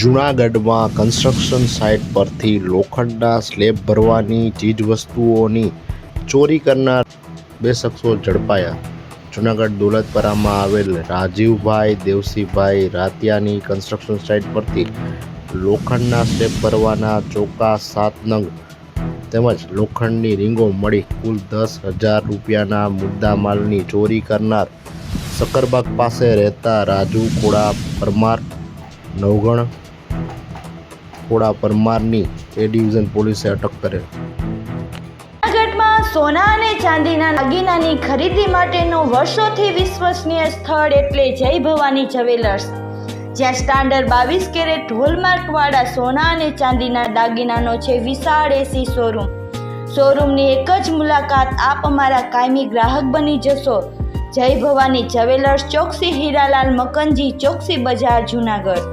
જૂનાગઢમાં construction site પરથી લોખંડના સ્લેબ ભરવાની ચીજવસ્તુઓની ચોરી કરનાર બે શખ્સો ઝડપાયા. જૂનાગઢ દોલતપરામાં આવેલ રાજીવભાઈ દેવસીભાઈ રાતિયાની કન્સ્ટ્રક્શન સાઇટ પરથી લોખંડના સ્લેબ ભરવાના ચોકા 7 નંગ તેમજ લોખંડની રીંગો મળી કુલ 10,000 રૂપિયાના મુદ્દામાલની ચોરી કરનાર સક્કરબાગ પાસે રહેતા રાજુ ખોડા પરમાર નવગણ ખોડા પરમારની એ ડિવિઝન પોલીસે અટક કરેલ. જૂનાગઢમાં સોના અને ચાંદીના દાગીનાની ખરીદી માટેનું વર્ષોથી વિશ્વસનીય સ્થળ એટલે જય ભવાની જ્વેલર્સ, જ્યાં સ્ટાન્ડર્ડ 22 કેરેટ હોલમાર્કવાળા સોના અને ચાંદીના દાગીનાનો છે વિશાળ એસી શોરૂમ. શોરૂમની એક જ મુલાકાત આપ અમારા કાયમી ગ્રાહક બની જશો. જય ભવાની જ્વેલર્સ, ચોકસી હીરાલાલ મકનજી, ચોકસી બજાર, જૂનાગઢ.